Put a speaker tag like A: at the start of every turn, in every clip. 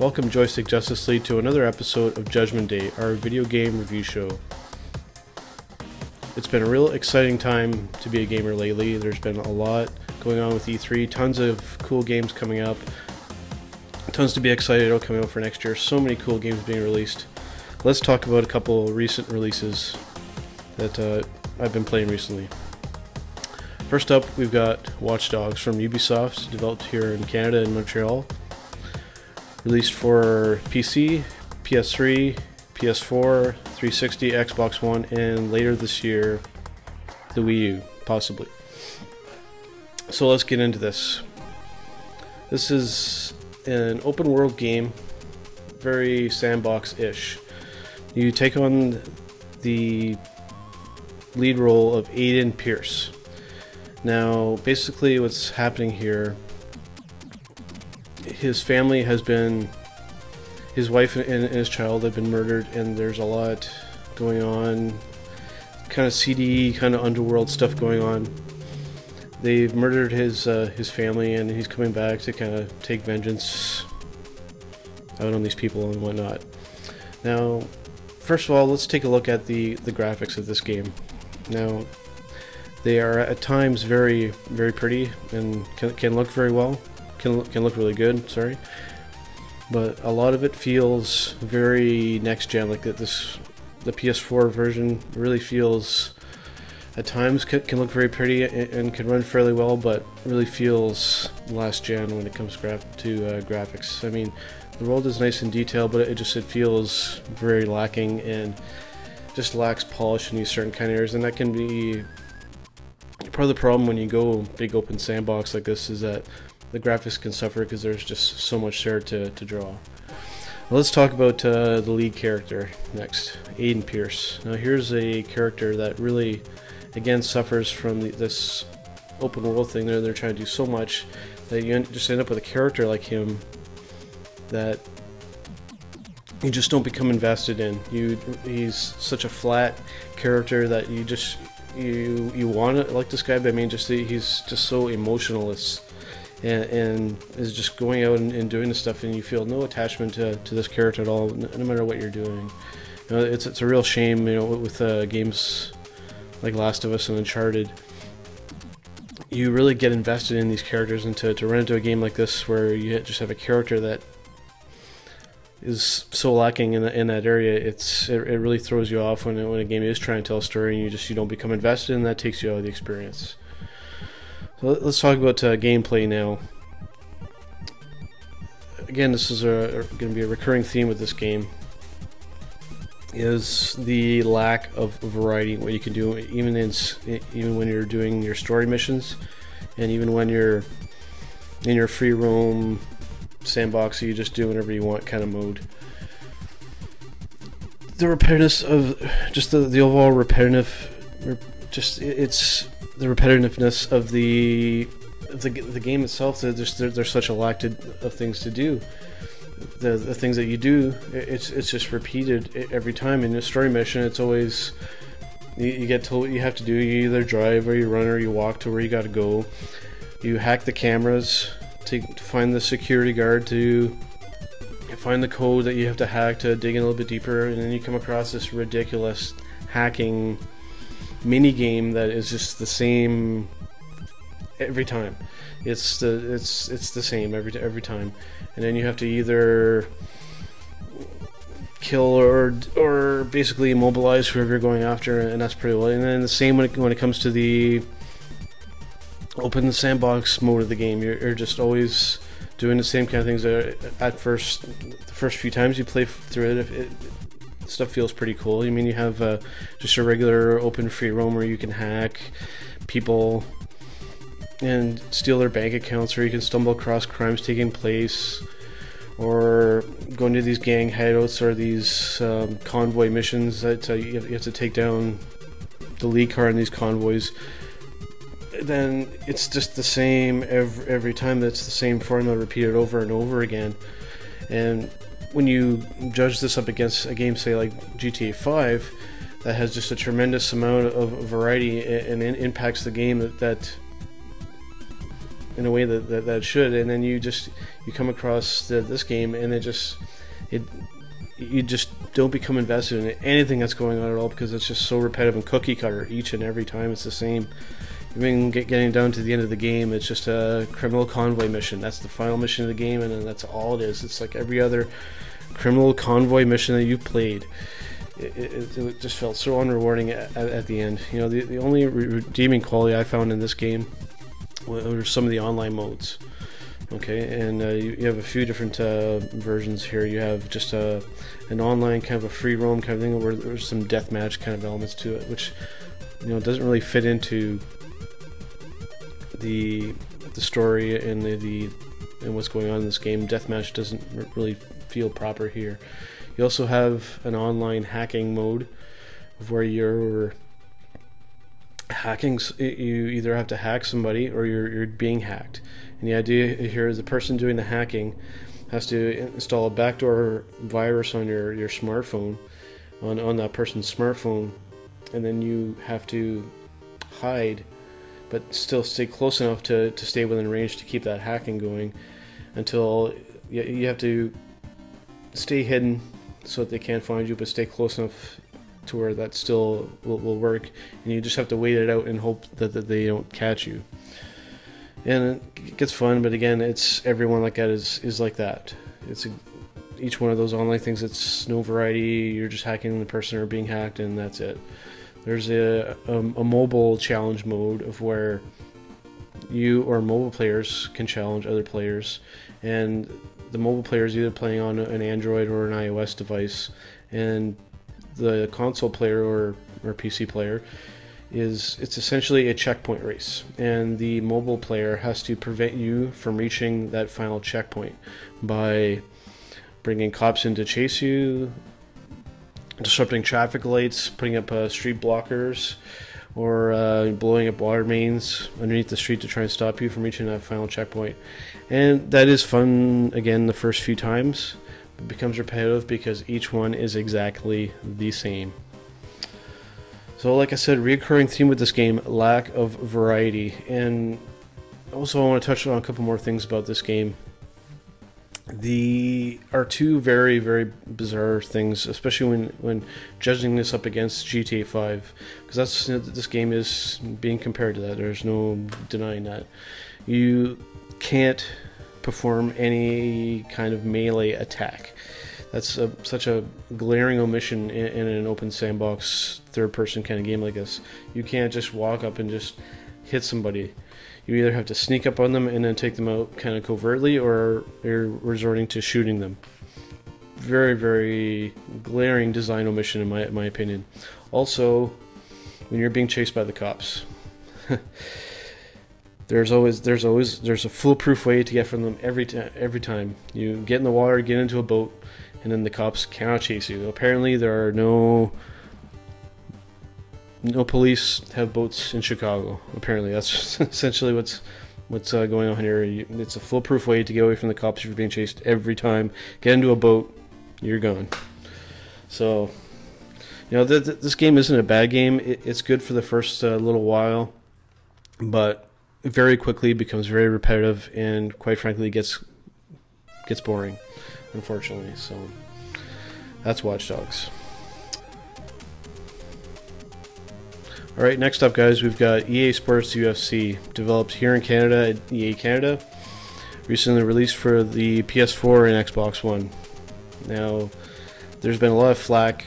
A: Welcome Joystick Justice League to another episode of Judgment Day, our video game review show. It's been a real exciting time to be a gamer lately. There's been a lot going on with E3, tons of cool games coming up, tons to be excited about coming out for next year, so many cool games being released. Let's talk about a couple recent releases that I've been playing recently. First up, we've got Watch Dogs from Ubisoft, developed here in Canada in Montreal. Released for PC, PS3, PS4, 360, Xbox One, and later this year, the Wii U, possibly. So let's get into this. This is an open world game, very sandbox-ish. You take on the lead role of Aiden Pierce. Now, basically what's happening here, his family has been, his wife and his child have been murdered, and there's a lot going on, kind of seedy, kind of underworld stuff going on. They've murdered his family, and he's coming back to kind of take vengeance out on these people and whatnot. Now, first of all, let's take a look at the graphics of this game. Now, they are at times very, very pretty and can look very well. Can look really good, sorry. But a lot of it feels very next gen, like the PS4 version really feels, at times can look very pretty and can run fairly well, but really feels last gen when it comes to graphics. I mean, the world is nice and detailed, but it feels very lacking and just lacks polish in these certain kind of areas, and that can be part of the problem when you go big open sandbox like this, is that the graphics can suffer because there's just so much there to draw. Well, let's talk about the lead character next, Aiden Pierce. Now here's a character that really, again, suffers from this open world thing. They're trying to do so much that you just end up with a character like him that you just don't become invested in. He's such a flat character that you want to like this guy, but I mean, he's just so emotionless. And is just going out and doing this stuff, and you feel no attachment to this character at all, no matter what you're doing. You know, it's a real shame, you know, with games like Last of Us and Uncharted. You really get invested in these characters, and to run into a game like this where you just have a character that is so lacking in that area, it really throws you off when a game is trying to tell a story, and you don't become invested, and that takes you out of the experience. So let's talk about gameplay now. Again, this is going to be a recurring theme with this game, is the lack of variety in what you can do, even when you're doing your story missions, and even when you're in your free roam sandbox, so you just do whatever you want kind of mode. The repetitiveness of just the overall the repetitiveness of the game itself. There's such a lack of things to do. The things that you do, it's just repeated every time. In a story mission, it's always you get told what you have to do. You either drive or you run or you walk to where you got to go. You hack the cameras to find the security guard, to find the code that you have to hack to dig in a little bit deeper, and then you come across this ridiculous hacking mini game that is just the same every time. It's the same every time, and then you have to either kill or basically immobilize whoever you're going after, and that's pretty well. And then the same when it comes to the open sandbox mode of the game. You're just always doing the same kind of things. At first, the first few times you play through it, stuff feels pretty cool. I mean, you have just a regular open free roam where you can hack people and steal their bank accounts, or you can stumble across crimes taking place, or go into these gang hideouts or these convoy missions that you have to take down the lead car in these convoys. Then it's just the same every time. That's the same formula repeated over and over again. And when you judge this up against a game, say like GTA 5, that has just a tremendous amount of variety and impacts the game, that in a way that it should, and then you come across this game, and you just don't become invested in anything that's going on at all, because it's just so repetitive and cookie cutter. Each and every time it's the same. Even getting down to the end of the game, it's just a criminal convoy mission. That's the final mission of the game, and then that's all it is. It's like every other criminal convoy mission that you've played. It just felt so unrewarding at the end. You know, the only redeeming quality I found in this game were some of the online modes. Okay, and you have a few different versions here. You have just an online kind of a free roam kind of thing, where there's some deathmatch kind of elements to it, which, you know, doesn't really fit into the story and and what's going on in this game. Deathmatch doesn't really feel proper here. You also have an online hacking mode where you're hacking. You either have to hack somebody or you're being hacked. And the idea here is the person doing the hacking has to install a backdoor virus on your smartphone, on that person's smartphone, and then you have to hide, but still stay close enough to stay within range to keep that hacking going, until you have to stay hidden so that they can't find you, but stay close enough to where that still will work, and you just have to wait it out and hope that they don't catch you. And it gets fun, but again, it's everyone like that is like that. It's each one of those online things. It's no variety. You're just hacking the person or being hacked, and that's it. There's a mobile challenge mode of where you or mobile players can challenge other players, and the mobile player is either playing on an Android or an iOS device, and the console player or PC player it's essentially a checkpoint race, and the mobile player has to prevent you from reaching that final checkpoint by bringing cops in to chase you, disrupting traffic lights, putting up street blockers, or blowing up water mains underneath the street to try and stop you from reaching that final checkpoint. And that is fun, again, the first few times. It becomes repetitive because each one is exactly the same. So like I said, recurring theme with this game, lack of variety. And also I want to touch on a couple more things about this game. Are two very, very bizarre things, especially when judging this up against GTA 5, because this game is being compared to that. There's no denying that. You can't perform any kind of melee attack. That's such a glaring omission in an open sandbox third-person kind of game like this. You can't just walk up and just hit somebody. You either have to sneak up on them and then take them out kind of covertly, or you're resorting to shooting them. Very, very glaring design omission in my opinion. Also, when you're being chased by the cops, there's a foolproof way to get from them every time. You get in the water, get into a boat, and then the cops cannot chase you. Apparently, there are no police have boats in Chicago. Apparently, that's essentially what's going on here. It's a foolproof way to get away from the cops if you're being chased every time. Get into a boat, you're gone. So, you know, this game isn't a bad game. It's good for the first little while, but very quickly becomes very repetitive, and quite frankly gets boring, unfortunately. So that's Watch Dogs. Alright, next up, guys, we've got EA Sports UFC, developed here in Canada at EA Canada, recently released for the PS4 and Xbox One. Now, there's been a lot of flack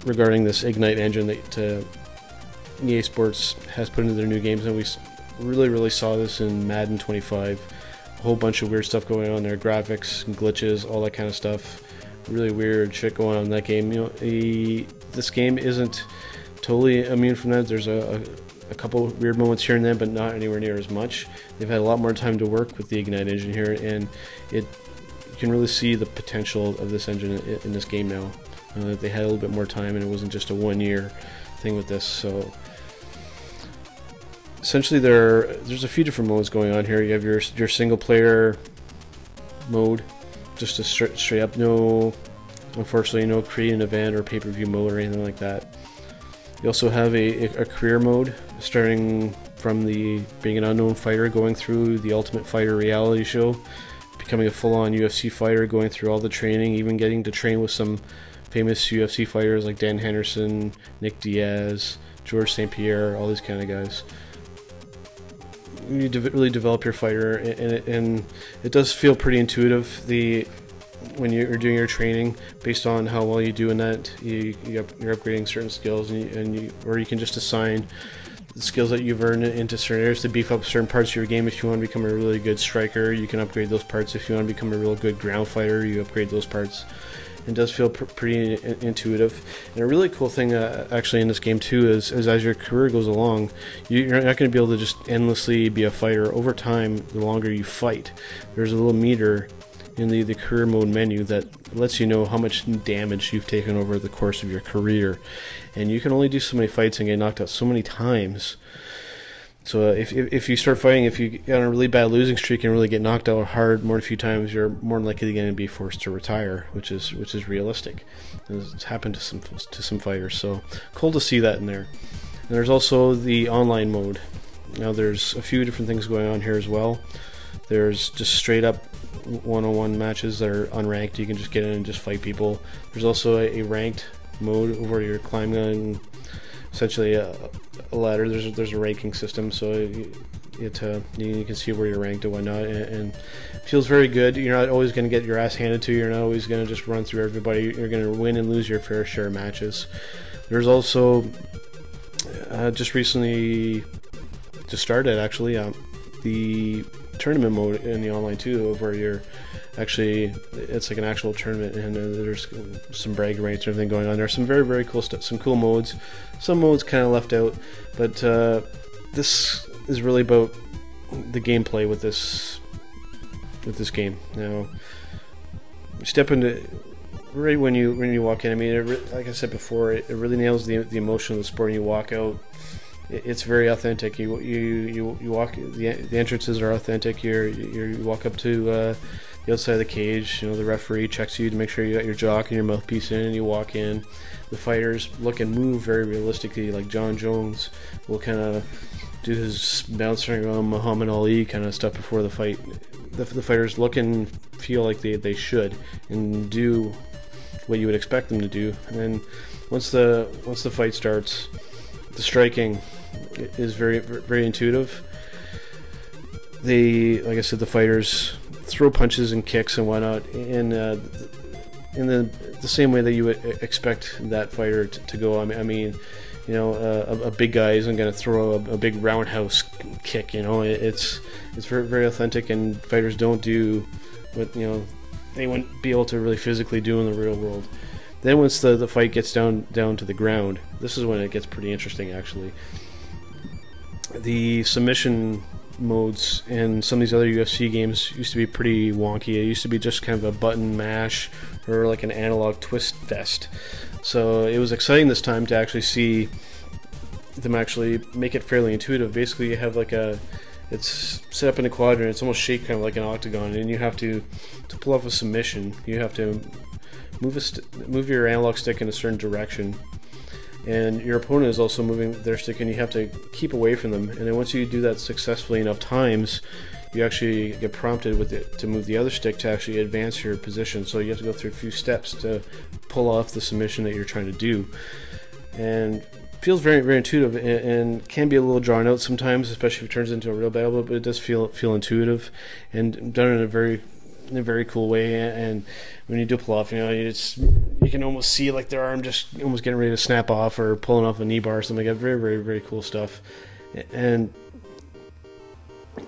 A: regarding this Ignite engine that EA Sports has put into their new games, and we really saw this in Madden 25. A whole bunch of weird stuff going on there, graphics, glitches, all that kind of stuff. Really weird shit going on in that game. You know, this game isn't totally immune from that. There's a couple weird moments here and there, but not anywhere near as much. They've had a lot more time to work with the Ignite engine here, and you can really see the potential of this engine in this game now. They had a little bit more time, and it wasn't just a one-year thing with this. So essentially, there's a few different modes going on here. You have your single-player mode, just a straight up, unfortunately, no create an event or pay-per-view mode or anything like that. You also have a career mode starting from the being an unknown fighter, going through the Ultimate Fighter reality show, becoming a full-on UFC fighter, going through all the training, even getting to train with some famous UFC fighters like Dan Henderson, Nick Diaz, George St. Pierre, all these kind of guys. You really develop your fighter, and it does feel pretty intuitive. When you're doing your training, based on how well you do in that, you're upgrading certain skills, or you can just assign the skills that you've earned into certain areas to beef up certain parts of your game. If you want to become a really good striker, you can upgrade those parts. If you want to become a real good ground fighter, you upgrade those parts. It does feel pretty intuitive. And a really cool thing actually in this game too is as your career goes along, you're not going to be able to just endlessly be a fighter. Over time, the longer you fight, there's a little meter in the career mode menu that lets you know how much damage you've taken over the course of your career. And you can only do so many fights and get knocked out so many times. So if you start fighting, if you get on a really bad losing streak and really get knocked out hard more than a few times, you're more likely going to be forced to retire, which is realistic. It's happened to some fighters, so cool to see that in there. And there's also the online mode. Now there's a few different things going on here as well. There's just straight up one-on-one matches that are unranked. You can just get in and just fight people. There's also a ranked mode where you're climbing essentially a ladder. There's a ranking system, so you can see where you're ranked and whatnot, and it feels very good. You're not always going to get your ass handed to you. You're not always going to just run through everybody. You're going to win and lose your fair share of matches. There's also just recently just started actually the tournament mode in the online too, where you're actually, it's like an actual tournament, and there's some brag rights and everything going on. There's some very cool stuff, some cool modes. Some modes kind of left out, but this is really about the gameplay with this game. Now, you step into right when you walk in. I mean, like I said before, it really nails the emotion of the sport. And you walk out, it's very authentic. You walk, the entrances are authentic. You walk up to the outside of the cage. You know, the referee checks you to make sure you got your jock and your mouthpiece in, and you walk in. The fighters look and move very realistically. Like John Jones will kind of do his bouncing around Muhammad Ali kind of stuff before the fight. The fighters look and feel like they should and do what you would expect them to do. And then once the fight starts, the striking is very intuitive. Like I said, the fighters throw punches and kicks and whatnot in the same way that you would expect that fighter to go. I mean, you know, a big guy isn't going to throw a big roundhouse kick. You know, it's very authentic, and fighters don't do what, you know, they wouldn't be able to really physically do in the real world. Then once the fight gets down to the ground, this is when it gets pretty interesting actually. The submission modes in some of these other UFC games used to be pretty wonky. It used to be just kind of a button mash or like an analog twist fest. So it was exciting this time to actually see them actually make it fairly intuitive. Basically, you have like it's set up in a quadrant. It's almost shaped kind of like an octagon, and you have to pull off a submission. You have to move your analog stick in a certain direction, and your opponent is also moving their stick, and you have to keep away from them. And then once you do that successfully enough times, you actually get prompted with it to move the other stick to actually advance your position. So you have to go through a few steps to pull off the submission that you're trying to do. And feels very intuitive, and can be a little drawn out sometimes, especially if it turns into a real battle. But it does feel intuitive and done in a very cool way. And when you do pull off, you know, you can almost see like their arm just almost getting ready to snap off, or pulling off a knee bar or something like that. Very cool stuff. And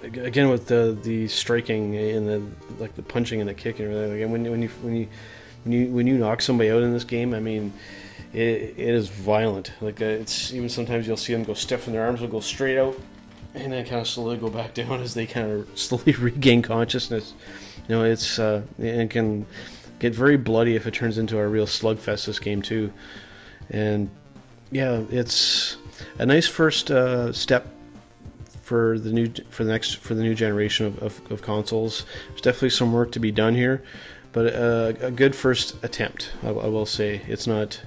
A: again, with the striking and the punching and the kicking and everything. Again, when you knock somebody out in this game, I mean, it is violent. Like it's even sometimes you'll see them go stiff, and their arms will go straight out, and then kind of slowly go back down as they kind of slowly regain consciousness. You know, it can get very bloody if it turns into a real slugfest, this game too. And yeah, it's a nice first step for the new generation of consoles. There's definitely some work to be done here, but a good first attempt. I will say it's not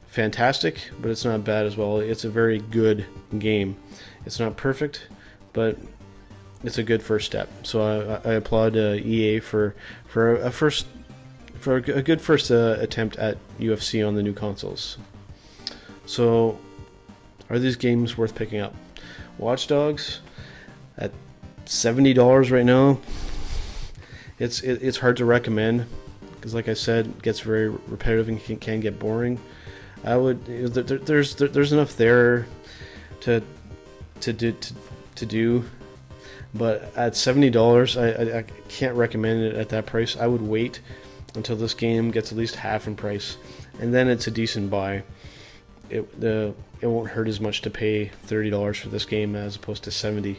A: fantastic, but it's not bad as well. It's a very good game. It's not perfect, but it's a good first step. So I applaud EA for a good first attempt at UFC on the new consoles. So, are these games worth picking up? Watch Dogs at $70 right now. It's hard to recommend because, like I said, it gets very repetitive and can get boring. I would there's enough there to do, but at $70, I can't recommend it at that price. I would wait until this game gets at least half in price, and then it's a decent buy. It won't hurt as much to pay $30 for this game as opposed to $70.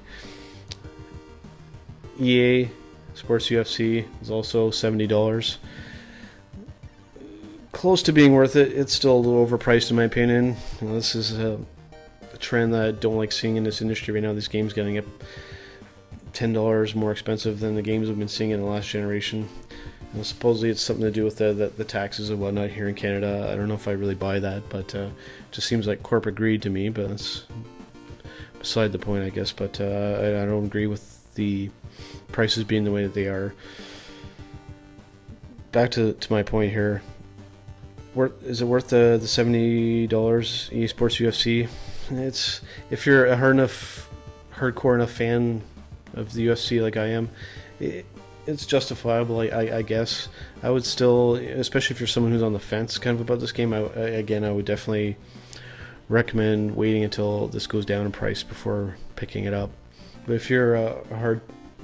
A: EA Sports UFC is also $70. Close to being worth it. It's still a little overpriced in my opinion. You know, this is a trend that I don't like seeing in this industry right now. These games getting up $10 more expensive than the games we've been seeing in the last generation. You know, supposedly it's something to do with the taxes and whatnot here in Canada. I don't know if I really buy that, but it just seems like corporate greed to me. But that's beside the point, I guess. But I don't agree with the prices being the way that they are. Back to my point here. Is it worth the $70 EA Sports UFC? It's, if you're a hardcore enough fan of the UFC like I am, it's justifiable, I guess. I would still, especially if you're someone who's on the fence kind of about this game, I would definitely recommend waiting until this goes down in price before picking it up. But if you're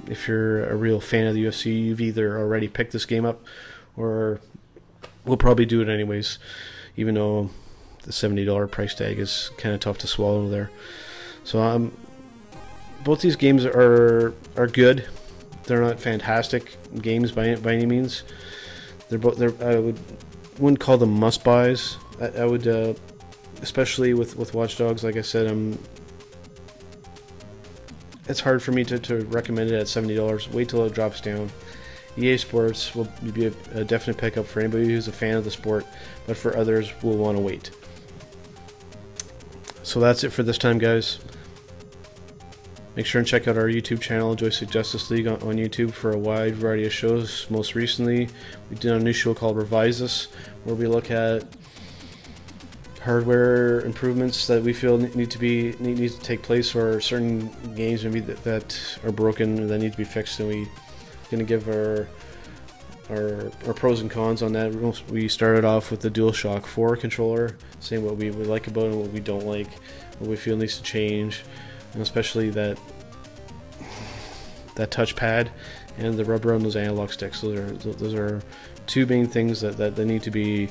A: if you're a real fan of the UFC, you've either already picked this game up or will probably do it anyways, even though the $70 price tag is kind of tough to swallow there. So both these games are good. They're not fantastic games by any means. I wouldn't call them must buys. I would, especially with Watch Dogs. Like I said, it's hard for me to recommend it at $70. Wait till it drops down. EA Sports will be a definite pickup for anybody who's a fan of the sport, but for others will want to wait. So that's it for this time, guys. Make sure and check out our YouTube channel, Joystick Justice League, on YouTube for a wide variety of shows. Most recently, we did a new show called Revise This, where we look at hardware improvements that we feel need to take place, or certain games maybe that are broken and that need to be fixed, and we're going to give our pros and cons on that. We started off with the DualShock 4 controller, saying what we like about it and what we don't like, what we feel needs to change. And especially that touchpad and the rubber on those analog sticks. Those are two main things that need to be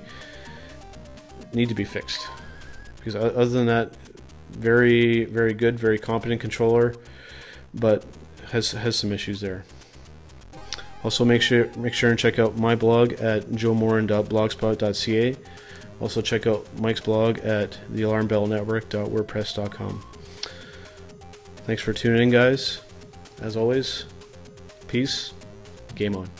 A: fixed. Because other than that, very very good, very competent controller, but has some issues there. Also, make sure and check out my blog at joemoran.blogspot.ca. Also check out Mike's blog at thealarmbellnetwork.wordpress.com. Thanks for tuning in, guys. As always, peace. Game on.